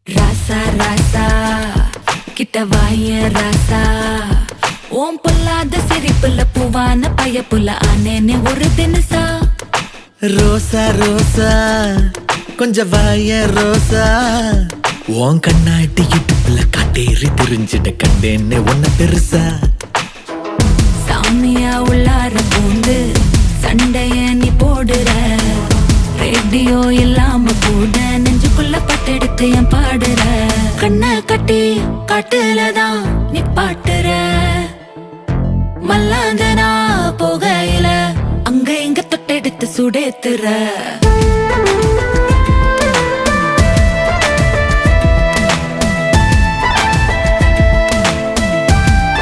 ராசா ராசா கிட்ட வாய ராசா, ஓம் பொல்லாத சிரிப்புல பூவான பயப்புல ஆனேனே ஒரு தினசா. ரோசா ரோசா கொஞ்சம் வாய ரோசா, உன் கண்ணாட்டி இடுப்புல காட்டேறி தெரிஞ்சிட கண்டேன்னு ஒன்ன பெருசா. சாமியா உள்ளார பூந்து சண்டைய நீ போடுற, ரேடியோ இல்லாம கூட நெஞ்சுக்குள்ள பட்டெடுத்து என் பாடுற. கண்ண கட்டி காட்டுலதான் நீ பாட்டுற, மல்லாந்தனா போகையில அங்க இங்க தொட்டெடுத்து சுடேத்துற.